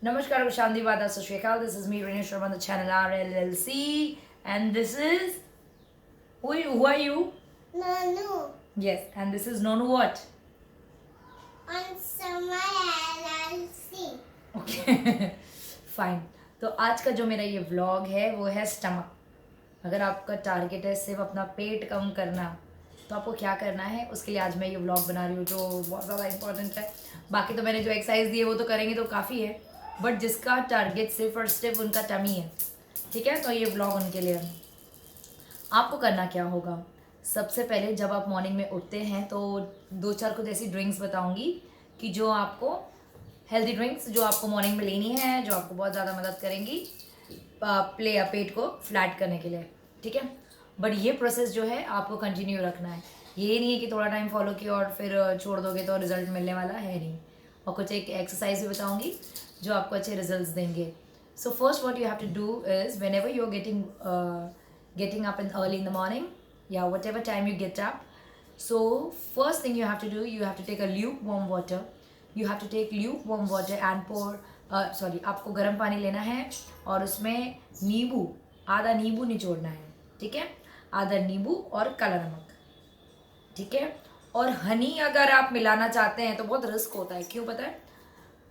Namaskar, Shanti Vada Sashikal. This is me, Rinesh from the channel RLLC. And this is. Who are you? Nonu. Yes, and this is Nonu what? On Summer LLC. Okay, fine. तो आज का जो मेरा ये vlog है वो है stomach. अगर आपका टारगेट है सिर्फ अपना पेट कम करना तो आपको क्या करना है, उसके लिए आज मैं ये व्लॉग बना रही हूँ जो बहुत ज़्यादा इंपॉर्टेंट है. बाकी तो मैंने जो एक्सरसाइज दी है वो तो करेंगे तो काफ़ी है, बट जिसका टारगेट सिर्फ और सिर्फ उनका टमी है, ठीक है, तो ये व्लॉग उनके लिए है. आपको करना क्या होगा, सबसे पहले जब आप मॉर्निंग में उठते हैं तो 2-4 कुछ ऐसी ड्रिंक्स बताऊंगी कि जो आपको हेल्दी ड्रिंक्स जो आपको मॉर्निंग में लेनी है, जो आपको बहुत ज़्यादा मदद करेंगी पेट को फ्लैट करने के लिए, ठीक है. बट ये प्रोसेस जो है आपको कंटिन्यू रखना है. ये नहीं है कि थोड़ा टाइम फॉलो किया और फिर छोड़ दोगे तो रिजल्ट मिलने वाला है नहीं. और कुछ एक एक्सरसाइज भी बताऊंगी जो आपको अच्छे रिजल्ट्स देंगे. So first what you have to do is whenever you are getting up in early in the morning, yeah, whatever time you get up, so first thing you have to do, you have to take a lukewarm water. You have to take lukewarm water and pour आपको गर्म पानी लेना है और उसमें नींबू, आधा नींबू निचोड़ना है, ठीक है, आधा नींबू और काला नमक, ठीक है. और हनी अगर आप मिलाना चाहते हैं तो बहुत रिस्क होता है. क्यों पता है?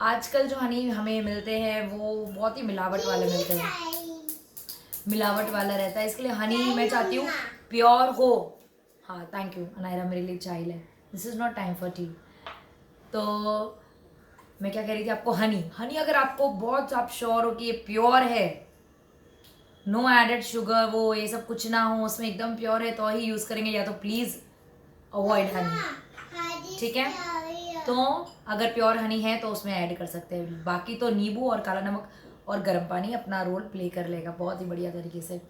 आजकल जो हनी हमें मिलते हैं वो बहुत ही मिलावट वाले मिलते हैं, मिलावट वाला रहता है. इसके लिए हनी मैं चाहती हूँ प्योर हो. हाँ, थैंक यू अनायरा, मेरे लिए चाय है. This is not time for T. तो मैं क्या कह रही थी, आपको हनी अगर आपको बहुत आप श्योर हो कि ये प्योर है, नो एडेड शुगर, वो ये सब कुछ ना हो, उसमें एकदम प्योर है तो ही यूज़ करेंगे, या तो प्लीज़ अवॉइड हनी, ठीक है. तो अगर प्योर हनी है तो उसमें ऐड कर सकते हैं. बाकी तो नींबू और काला नमक और गर्म पानी अपना रोल प्ले कर लेगा बहुत ही बढ़िया तरीके से.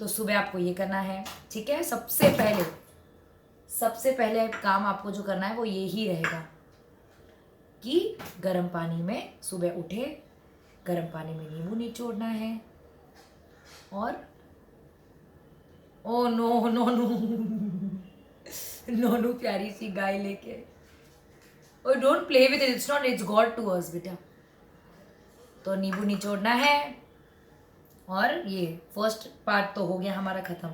तो सुबह आपको ये करना है, ठीक है. सबसे पहले काम आपको जो करना है वो ये ही रहेगा कि गर्म पानी में सुबह उठे, गर्म पानी में नींबू निचोड़ना है और ओ नो नोनू नोनू प्यारी सी गाय लेके, और don't play with it, it's not, it's god to us बेटा. तो नींबू निचोड़ना है और ये फर्स्ट पार्ट तो हो गया हमारा ख़त्म.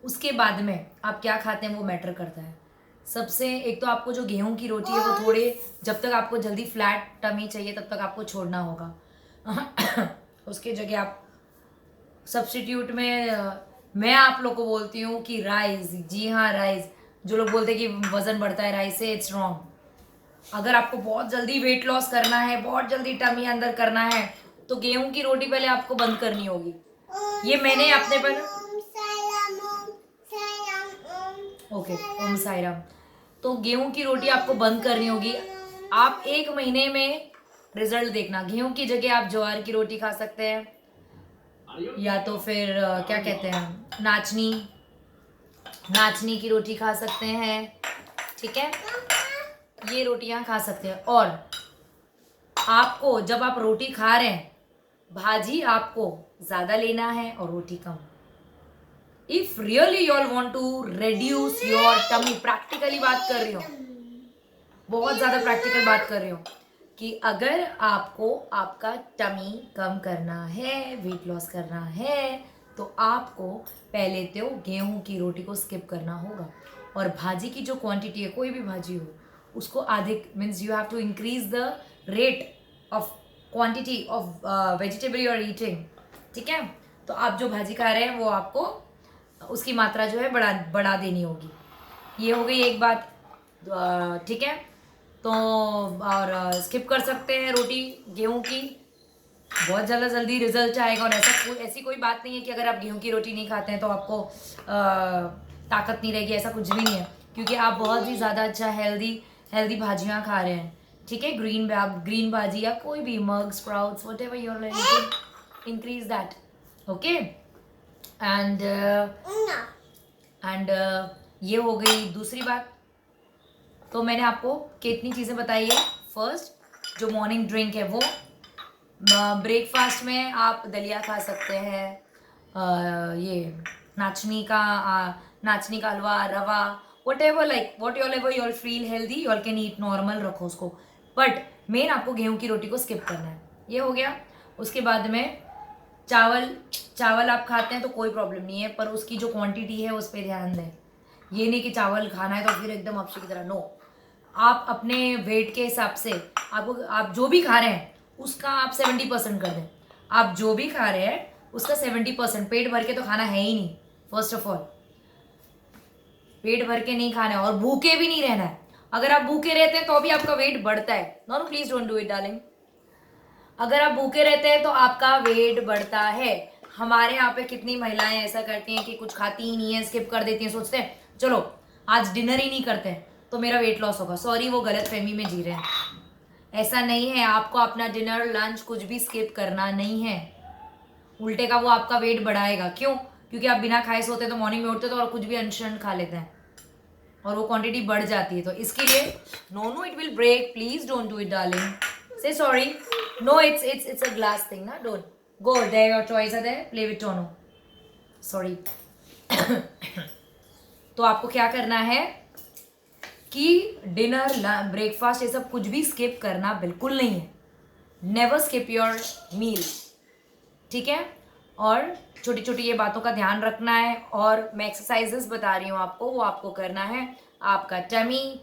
उसके बाद में आप क्या खाते हैं वो मैटर करता है. सबसे एक तो आपको जो गेहूं की रोटी है वो थोड़े, जब तक आपको जल्दी फ्लैट टमी चाहिए तब तक आपको छोड़ना होगा. उसके जगह आप सब्स्टिट्यूट में मैं आप लोग को बोलती हूँ कि राइस, जी हाँ राइस. जो लोग बोलते हैं कि वज़न बढ़ता है राइस से, इट्स रॉन्ग. अगर आपको बहुत जल्दी वेट लॉस करना है, बहुत जल्दी टमी अंदर करना है, तो गेहूं की रोटी पहले आपको बंद करनी होगी. ये मैंने अपने पर ओके ओम साई राम. तो गेहूं की रोटी आपको बंद करनी होगी. आप 1 महीने में रिजल्ट देखना. गेहूं की जगह आप ज्वार की रोटी खा सकते हैं, या तो फिर क्या कहते हैं, नाचनी की रोटी खा सकते हैं, ठीक है. ये रोटियां खा सकते हैं. और आपको जब आप रोटी खा रहे हैं, भाजी आपको ज़्यादा लेना है और रोटी कम. If really you all want to reduce your tummy, practically बात कर रही हूँ, बहुत ज़्यादा प्रैक्टिकल बात कर रही हूँ, कि अगर आपको आपका टमी कम करना है, वेट लॉस करना है, तो आपको पहले तो गेहूं की रोटी को स्किप करना होगा. और भाजी की जो क्वांटिटी है, कोई भी भाजी हो, उसको आधे, means you have to increase the rate of quantity of vegetable you are eating, ठीक है. तो आप जो भाजी खा रहे हैं वो आपको उसकी मात्रा जो है बढ़ा देनी होगी. ये हो गई एक बात, ठीक है. तो और स्किप कर सकते हैं रोटी गेहूं की, बहुत ज़्यादा जल्दी रिजल्ट आएगा. और ऐसी कोई बात नहीं है कि अगर आप गेहूं की रोटी नहीं खाते हैं तो आपको ताकत नहीं रहेगी, ऐसा कुछ भी नहीं है. क्योंकि आप बहुत ही ज़्यादा अच्छा हेल्दी भाजियाँ खा रहे हैं, ठीक है. ग्रीन भाजी या कोई भी मग sprouts, whatever your increase that, okay. And ये हो गई दूसरी बात. तो मैंने आपको कितनी चीज़ें बताई है. फर्स्ट जो मॉर्निंग ड्रिंक है वो, ब्रेकफास्ट में आप दलिया खा सकते हैं, ये नाचनी का हलवा, रवा, what ever, like what your ever your feel healthy, your can eat normal, रखो उसको. बट मेन आपको गेहूं की रोटी को स्किप करना है। ये हो गया। उसके बाद में चावल आप खाते हैं तो कोई प्रॉब्लम नहीं है, पर उसकी जो क्वांटिटी है उस पर ध्यान दें। ये नहीं कि चावल खाना है तो फिर एकदम अक्षय की तरह, नो। आप अपने वेट के हिसाब से आप जो भी खा रहे हैं उसका आप 70% कर दें। आप जो भी खा रहे हैं उसका 70%। पेट भर के तो खाना है ही नहीं। फर्स्ट ऑफ ऑल पेट भर के नहीं खाना है और भूखे भी नहीं रहना है। अगर आप भूखे रहते हैं तो भी आपका वेट बढ़ता है। No please don't do it darling. अगर आप भूखे रहते हैं तो आपका वेट बढ़ता है। हमारे यहाँ पे कितनी महिलाएं ऐसा करती हैं कि कुछ खाती ही नहीं है, स्किप कर देती हैं, सोचते हैं चलो आज डिनर ही नहीं करते हैं तो मेरा वेट लॉस होगा। सॉरी, वो गलत फहमी में जी रहे हैं। ऐसा नहीं है। आपको अपना डिनर लंच कुछ भी स्किप करना नहीं है। उल्टे का वो आपका वेट बढ़ाएगा। क्यों? क्योंकि आप बिना खाए सोते तो मॉर्निंग में उठते तो और कुछ भी अनशन खा लेते हैं और वो क्वांटिटी बढ़ जाती है। तो इसके लिए no it will break, please don't do it darling. Say sorry. No it's a glass thing ना, don't go there, your toys are there, play with Tono, sorry। तो आपको क्या करना है कि डिनर ब्रेकफास्ट ये सब कुछ भी स्किप करना बिल्कुल नहीं है। नेवर स्किप योर मील, ठीक है। और छोटी छोटी ये बातों का ध्यान रखना है। और मैं एक्सरसाइजेस बता रही हूँ आपको, वो आपको करना है। आपका टमी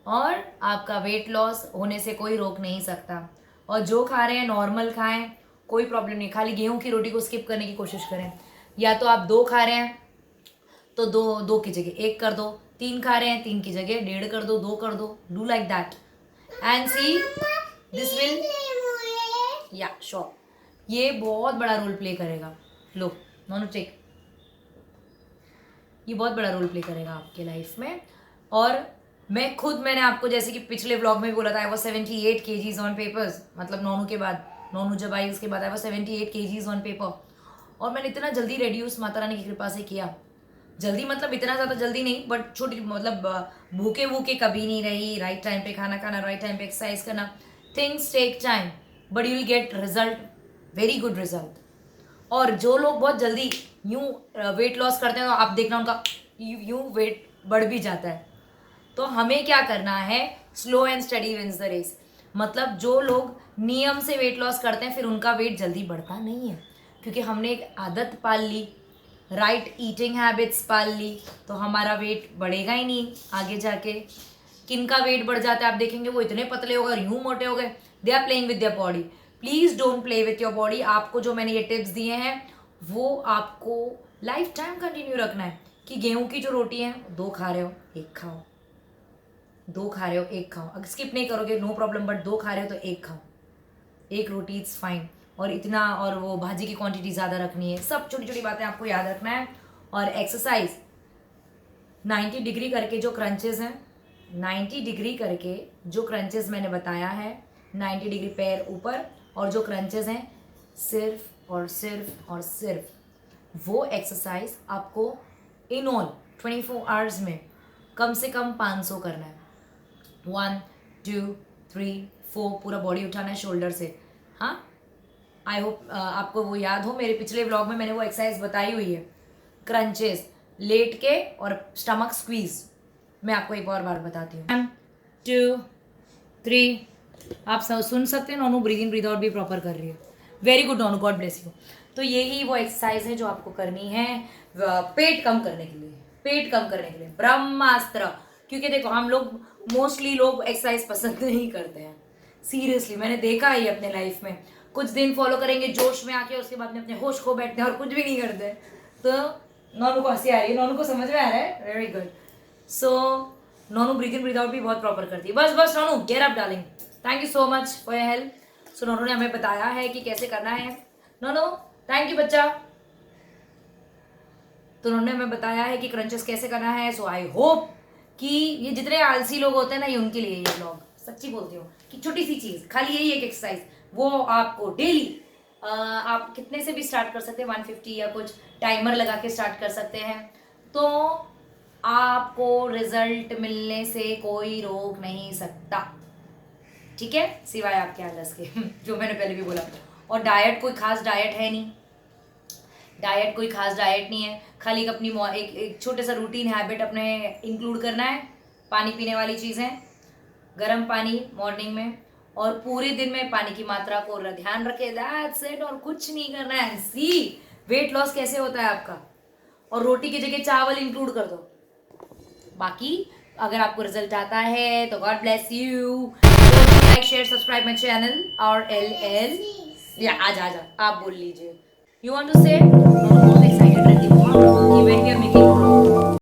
और आपका वेट लॉस होने से कोई रोक नहीं सकता। और जो खा रहे हैं नॉर्मल खाएं, कोई प्रॉब्लम नहीं। खाली गेहूं की रोटी को स्किप करने की कोशिश करें। या तो आप 2 खा रहे हैं तो दो की जगह 1 कर दो। 3 खा रहे हैं 3 की जगह 1.5 कर दो, 2 कर दो। Do like that and see this will, या श्योर, ये बहुत बड़ा रोल प्ले करेगा। लो नॉनो टेक, ये बहुत बड़ा रोल प्ले करेगा आपके लाइफ में। और मैंने आपको जैसे कि पिछले व्लॉग में भी बोला था, I was 78 kgs on papers. मतलब नोनू के बाद, नोनू जब आई उसके बाद I was 78 kgs on paper. और मैंने इतना जल्दी रिड्यूस माता रानी की कृपा से किया। जल्दी मतलब इतना ज़्यादा जल्दी नहीं, बट छोटी मतलब भूखे भूखे कभी नहीं रही। राइट टाइम पे खाना खाना, राइट टाइम पे एक्सरसाइज करना। Things take time but you will get result, very good result. और जो लोग बहुत जल्दी यूँ वेट लॉस करते हैं तो आप देखना उनका यूँ वेट बढ़ भी जाता है। तो हमें क्या करना है, slow and steady wins the race. मतलब जो लोग नियम से वेट लॉस करते हैं फिर उनका वेट जल्दी बढ़ता नहीं है, क्योंकि हमने एक आदत पाल ली, राइट ईटिंग हैबिट्स पाल ली, तो हमारा वेट बढ़ेगा ही नहीं आगे जाके। किनका वेट बढ़ जाता है आप देखेंगे, वो इतने पतले हो गए, यूं मोटे हो गए। They are playing with their body. Please don't play with your body. आपको जो मैंने ये टिप्स दिए हैं वो आपको लाइफ टाइम कंटिन्यू रखना है। कि गेहूं की जो रोटी है 2 खा रहे हो 1 खाओ, 2 खा रहे हो 1 खाओ। अगर स्किप नहीं करोगे नो प्रॉब्लम, बट 2 खा रहे हो तो 1 खाओ। 1 रोटी इट्स फाइन। और इतना, और वो भाजी की क्वांटिटी ज़्यादा रखनी है। सब छोटी छोटी बातें आपको याद रखना है। और एक्सरसाइज 90 डिग्री करके जो क्रंचेस हैं, 90 डिग्री करके जो क्रंचेस मैंने बताया है, 90 डिग्री पैर ऊपर, और जो क्रंचेस हैं सिर्फ और सिर्फ और सिर्फ वो एक्सरसाइज आपको इन ऑल 24 आवर्स में कम से कम 500 करना है। 1 2 3 4 पूरा बॉडी उठाना है शोल्डर से। हाँ, आई होप आपको वो याद हो। मेरे पिछले व्लॉग में मैंने वो एक्सरसाइज बताई हुई है, क्रंचेस लेट के और स्टमक स्क्वीज। मैं आपको एक और बार बताती हूँ। 1 2 3। आप सब सुन सकते हैं, Nonu breathe in breathe out भी प्रॉपर कर रही है। Very good Nonu, God bless you. तो यही वो एक्सरसाइज है जो आपको करनी है पेट कम करने के लिए। पेट कम करने के लिए ब्रह्मास्त्र। क्योंकि देखो हम लोग मोस्टली लोग एक्सरसाइज पसंद नहीं करते हैं। सीरियसली मैंने देखा है अपने लाइफ में। कुछ दिन फॉलो करेंगे जोश में आके, उसके बाद में अपने होश खो बैठते हैं और कुछ भी नहीं करते। तो नोनू को हंसी आ रही है, नोनू को समझ में आ रहा है, very good. So Nonu breathe in breathe out भी बहुत प्रॉपर करती है। बस Nonu get up darling, thank you so much for your help. So Nonu ने हमें बताया है कि कैसे करना है। नोनू थैंक यू बच्चा। तो उन्होंने हमें बताया है कि क्रंचेस कैसे करना है। सो आई होप कि ये जितने आलसी लोग होते हैं ना, ये उनके लिए ये ब्लॉग, सच्ची बोलती हूँ कि छोटी सी चीज़, खाली यही एक एक्सरसाइज, वो आपको डेली आप कितने से भी स्टार्ट कर सकते हैं, 150 या कुछ टाइमर लगा के स्टार्ट कर सकते हैं। तो आपको रिजल्ट मिलने से कोई रोक नहीं सकता, ठीक है, सिवाय आपके आलस के जो मैंने पहले भी बोला। और डाइट कोई खास डाइट है नहीं, डाइट कोई खास डाइट नहीं है। खाली अपनी एक छोटे सा रूटीन हैबिट अपने इंक्लूड करना है। पानी पीने वाली चीज़ें, गर्म पानी मॉर्निंग में, और पूरे दिन में पानी की मात्रा को ध्यान रखे, दैट्स इट, और कुछ नहीं करना है। सी वेट लॉस कैसे होता है आपका, और रोटी की जगह चावल इंक्लूड कर दो। बाकी अगर आपको रिजल्ट आता है तो God bless you. Like share subscribe my channel और LL या आजा आप बोल लीजिए। यू वांट टू से बहुत एक्साइटेड रहती हूँ कि when we are making